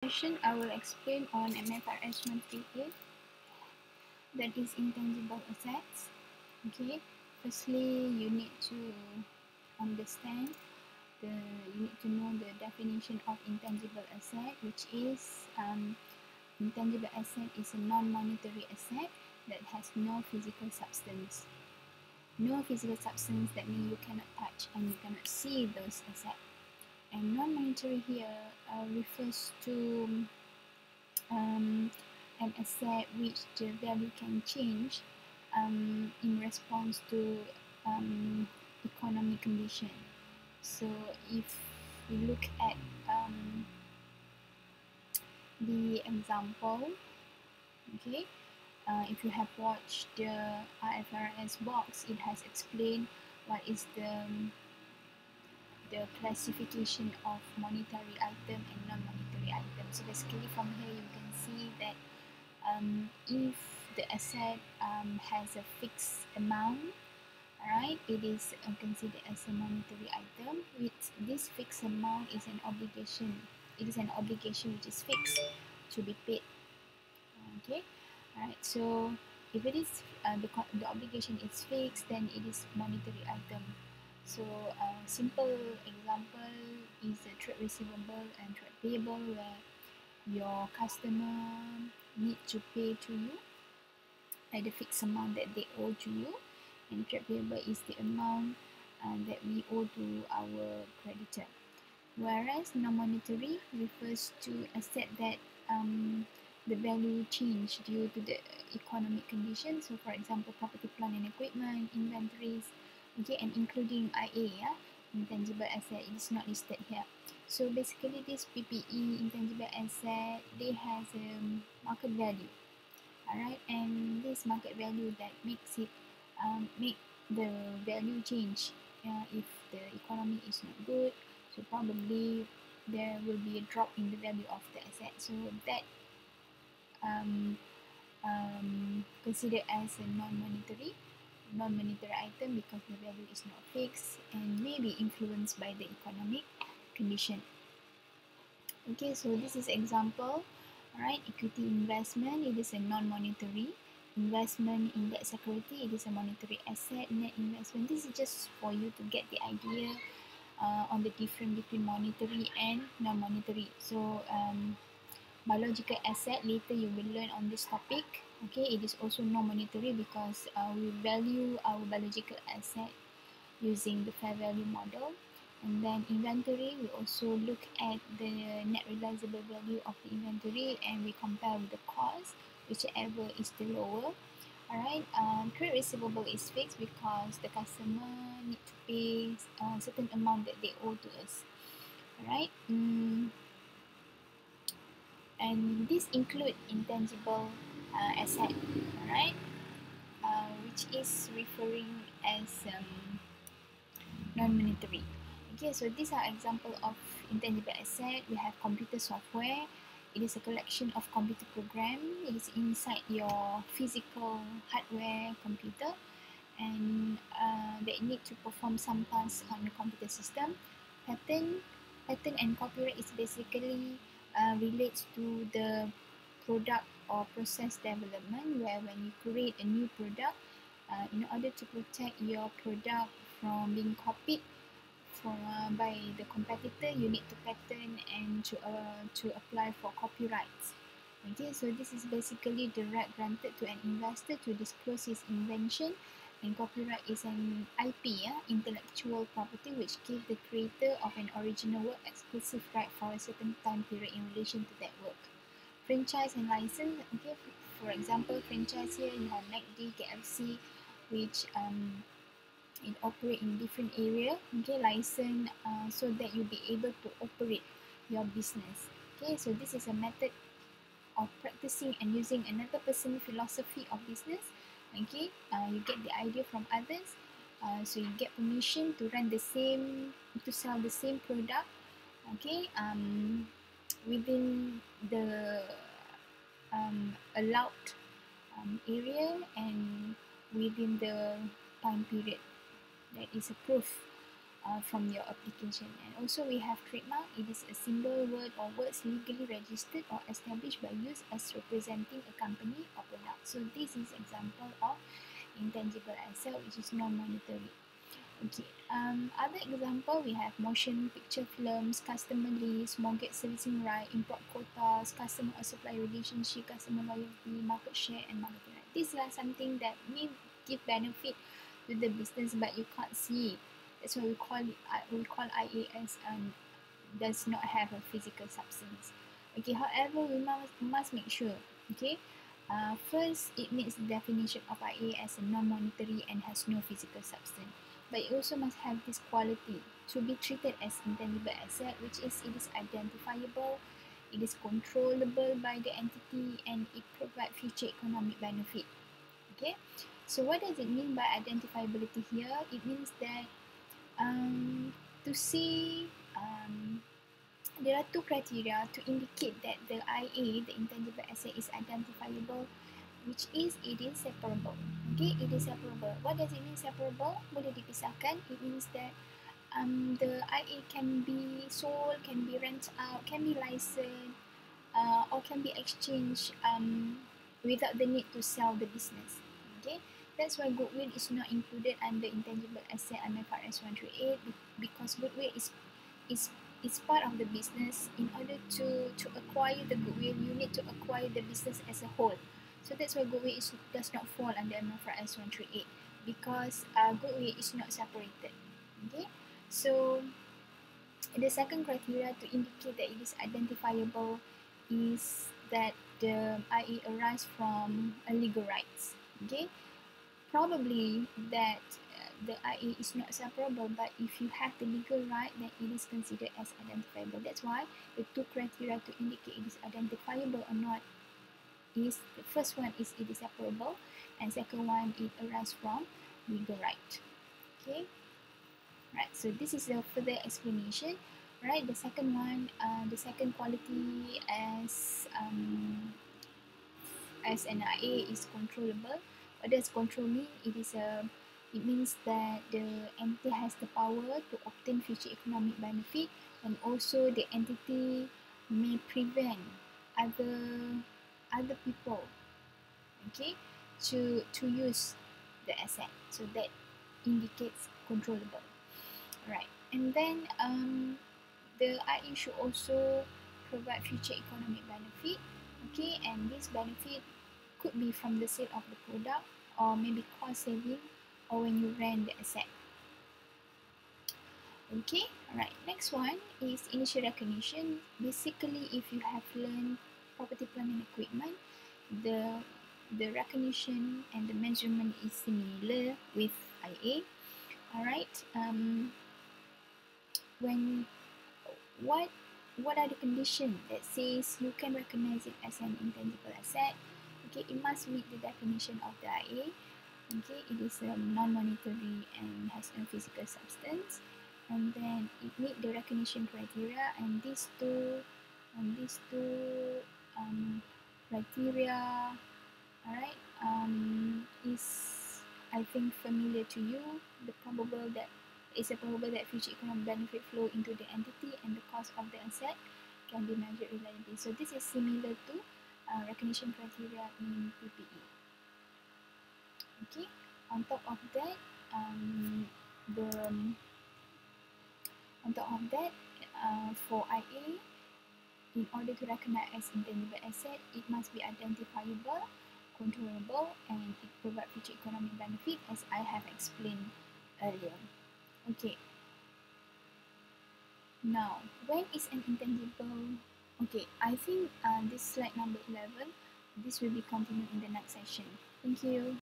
Session, I will explain on MFRS138, that is intangible assets. Okay, firstly you need to understand you need to know the definition of intangible asset, which is intangible asset is a non-monetary asset that has no physical substance. No physical substance, that means you cannot touch and you cannot see those assets. And non-monetary here refers to an asset which the value can change in response to economic condition. So if we look at the example, okay, if you have watched the IFRS box, it has explained what is the classification of monetary item and non-monetary item. So basically from here you can see that if the asset has a fixed amount, alright, it is considered as a monetary item. With this fixed amount is an obligation. It is an obligation which is fixed to be paid. Okay, alright. So if it is the obligation is fixed, then it is monetary item. So simple example is a trade receivable and trade payable, where your customer need to pay to you at the fixed amount that they owe to you, and trade payable is the amount that we owe to our creditor. Whereas non-monetary refers to asset that the value change due to the economic conditions. So for example, property, plant and equipment, inventories, okay, and including IA, intangible asset, it is not listed here. So basically this PPE, intangible asset, they has a market value, alright, and this market value that makes it make the value change if the economy is not good. So probably there will be a drop in the value of the asset. So that considered as a non-monetary item, because the value is not fixed and may be influenced by the economic condition. Okay, so this is example. Alright, equity investment, it is a non-monetary. Investment in debt security, it is a monetary asset. Net investment, this is just for you to get the idea on the difference between monetary and non-monetary. So biological asset, later you will learn on this topic. Okay, it is also non-monetary because we value our biological asset using the fair value model. And then inventory, we also look at the net realizable value of the inventory and we compare with the cost, whichever is the lower. Alright, trade receivable is fixed because the customer need to pay a certain amount that they owe to us. Alright, and this include intangible asset, alright, which is referring as non-monetary. Okay, so these are example of intangible asset. We have computer software. It is a collection of computer program. It is inside your physical hardware computer, and they need to perform some tasks on the computer system. Patent and copyright is basically relates to the product or process development, where when you create a new product, in order to protect your product from being copied by the competitor, you need to patent and to apply for copyrights. Okay, so this is basically the right granted to an investor to disclose his invention, and copyright is an IP, intellectual property, which gives the creator of an original work exclusive right for a certain time period in relation to that work. Franchise and license, okay, for example, franchise here you have McD, KFC, which it operate in different area. Okay, license so that you'll be able to operate your business. Okay, so this is a method of practicing and using another person's philosophy of business. Okay, you get the idea from others, so you get permission to run the same, to sell the same product. Okay, within the allowed area and within the time period that is approved from your application. And also we have trademark. It is a symbol, word or words legally registered or established by use as representing a company or product. So this is example of intangible asset, which is non-monetary. Okay, other example we have motion picture films, customer list, mortgage servicing right, import quotas, customer or supply relationship, customer loyalty, market share, and marketing right. These are something that may give benefit to the business, but you can't see it. That's why we call IA as does not have a physical substance. Okay, however, we must make sure. Okay, first it meets the definition of IA as a non-monetary and has no physical substance. But it also must have this quality to be treated as intangible asset, which is it is identifiable, it is controllable by the entity, and it provides future economic benefit. Okay, so what does it mean by identifiability here? It means that to see there are two criteria to indicate that the IA, the intangible asset, is identifiable, which is it is separable. Okay, it is separable. What does it mean separable? Boleh dipisahkan. It means that the IA can be sold, can be rented out, can be licensed, or can be exchanged without the need to sell the business. Okay, that's why goodwill is not included under intangible asset MFRS138 because goodwill is part of the business. In order to acquire the goodwill, you need to acquire the business as a whole. So that's why goodwill does not fall under MFRS138 because goodwill is not separated. Okay, so the second criteria to indicate that it is identifiable is that the IA arises from a legal rights. Okay, probably that the IA is not separable, but if you have the legal right, then it is considered as identifiable. That's why the two criteria to indicate it is identifiable or not is the first one is it is separable, and second one it arises from legal right. Okay, right. So this is a further explanation. Right, the second one, the second quality as an IA is controllable. What does control mean? It means that the entity has the power to obtain future economic benefit, and also the entity may prevent other people, okay, to use the asset. So that indicates controllable. Right, and then the IA should also provide future economic benefit. Okay, and this benefit could be from the sale of the product, or maybe cost saving, or when you rent the asset. Okay, alright, next one is initial recognition. Basically, if you have learned property, plant and equipment, the recognition and the measurement is similar with IA. Alright, what are the conditions that says you can recognize it as an intangible asset? Okay, it must meet the definition of the IA. Okay, it is non-monetary and has no physical substance, and then it meet the recognition criteria, and these two criteria, alright, is I think familiar to you. It's probable that future economic benefit flow into the entity, and the cost of the asset can be measured reliably. So this is similar to recognition criteria in PPE. Okay, on top of that, for IA, in order to recognize as intangible asset, it must be identifiable, controllable, and it provides future economic benefit, as I have explained earlier. Okay. Now, when is an intangible? Okay, I think this slide number 11. This will be continued in the next session. Thank you.